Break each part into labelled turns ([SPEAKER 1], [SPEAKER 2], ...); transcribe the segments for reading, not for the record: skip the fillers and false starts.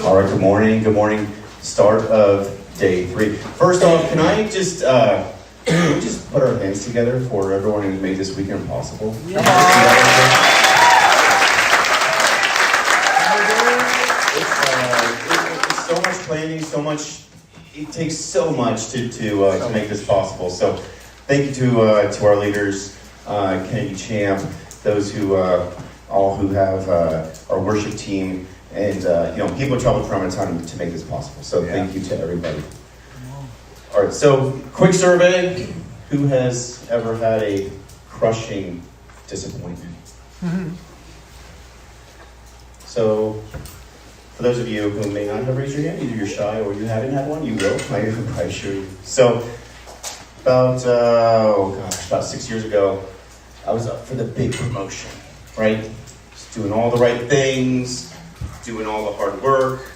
[SPEAKER 1] All right, good morning. Good morning. Start of day 3. First off, can we just put our hands together for everyone who made this weekend possible? Yeah. It's so much planning, so much. It takes so much to make this possible. So, thank you to our leaders, Kennedy Champ, those who all who have our worship team. And, people traveled from a ton to make this possible. So Thank you to everybody. All right, so quick survey. Who has ever had a crushing disappointment? Mm-hmm. So, for those of you who may not have raised your hand, either you're shy or you haven't had one, you will. I assure you. So, about 6 years ago, I was up for the big promotion, right? Just doing all the right things, doing all the hard work,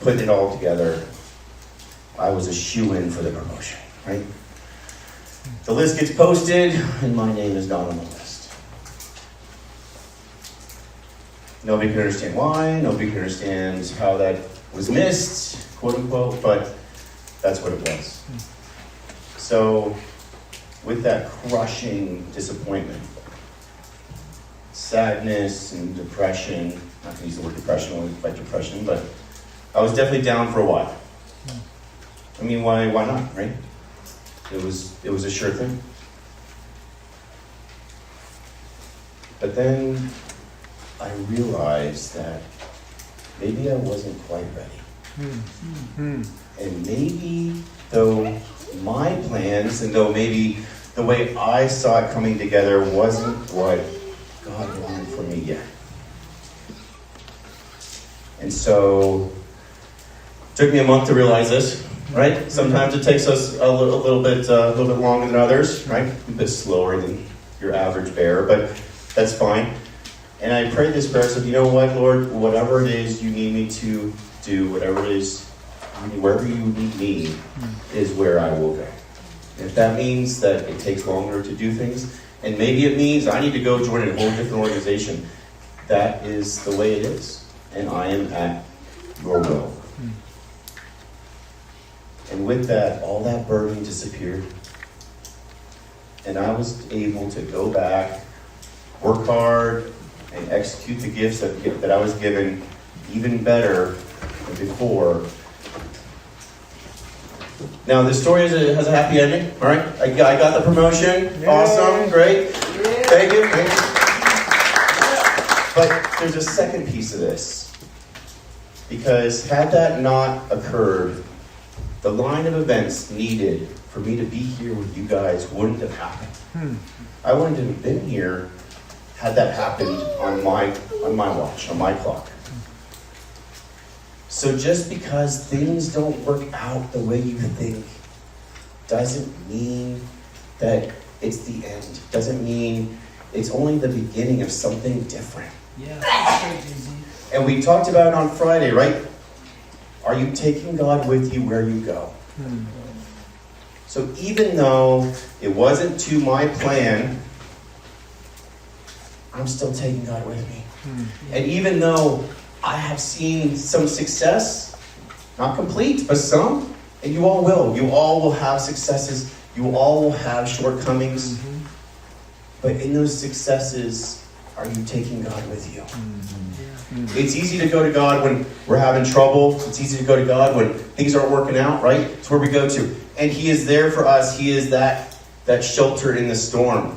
[SPEAKER 1] putting it all together. I was a shoo-in for the promotion, right? The list gets posted, and my name is not on the list. Nobody can understand why, nobody can understand how that was missed, quote unquote, but that's what it was. So, with that crushing disappointment, sadness and depression, not going to use the word depression, only like depression, but I was definitely down for a while. I mean, why not, right? It was a sure thing. But then I realized that maybe I wasn't quite ready. And maybe though my plans, and though maybe the way I saw it coming together wasn't what God wanted for me yet. And so, it took me a month to realize this, right? Sometimes it takes us a little bit longer than others, right? A bit slower than your average bear, but that's fine. And I prayed this prayer, I said, you know what, Lord, whatever it is you need me to do, whatever it is, wherever you need me, is where I will go. And if that means that it takes longer to do things, and maybe it means I need to go join a whole different organization, that is the way it is. And I am at your will. And with that, all that burden disappeared. And I was able to go back, work hard, and execute the gifts that I was given even better than before. Now, this story has a happy ending, all right? I got the promotion. Yay. Awesome, great. Yay. Thank you. But there's a second piece of this. Because had that not occurred, the line of events needed for me to be here with you guys wouldn't have happened. I wouldn't have been here had that happened on my watch, on my clock. So just because things don't work out the way you think doesn't mean that it's the end. Doesn't mean it's only the beginning of something different.
[SPEAKER 2] Yeah, that's so easy.
[SPEAKER 1] And we talked about it on Friday, right? Are you taking God with you where you go? So even though it wasn't to my plan, I'm still taking God with me. And even though I have seen some success, not complete, but some, and you all will. You all will have successes. You all will have shortcomings. But in those successes, are you taking God with you? It's easy to go to God when we're having trouble. It's easy to go to God when things aren't working out, right? It's where we go to. And He is there for us. He is that shelter in the storm.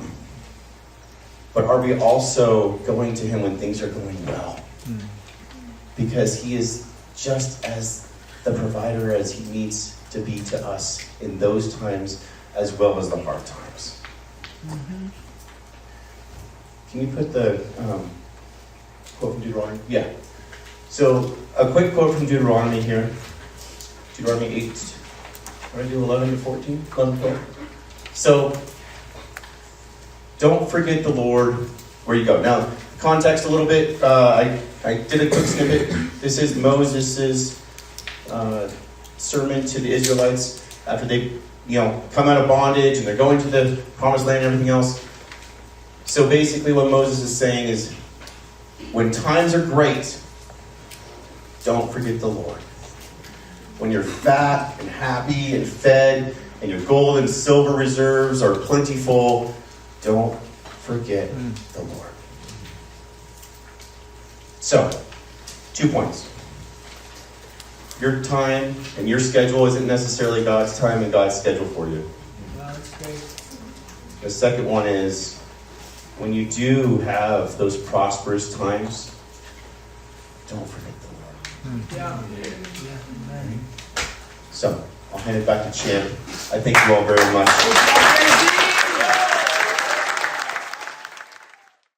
[SPEAKER 1] But are we also going to Him when things are going well? Because He is just as the provider as He needs to be to us in those times as well as the hard times. Can you put the quote from Deuteronomy? Yeah. So, a quick quote from Deuteronomy here. Deuteronomy 8. What did I do, 11 to 14? 11 to 12. So, don't forget the Lord where you go. Now, context a little bit. I did a quick snippet. This is Moses' sermon to the Israelites after they, come out of bondage and they're going to the promised land and everything else. So basically what Moses is saying is, when times are great, don't forget the Lord. When you're fat and happy and fed, and your gold and silver reserves are plentiful, don't forget the Lord. So, 2 points. Your time and your schedule isn't necessarily God's time and God's schedule for you.
[SPEAKER 2] Well, that's great.
[SPEAKER 1] The second one is, when you do have those prosperous times, don't forget the Lord.
[SPEAKER 2] Yeah. Amen.
[SPEAKER 1] So, I'll hand it back to Chip. I thank you all very much.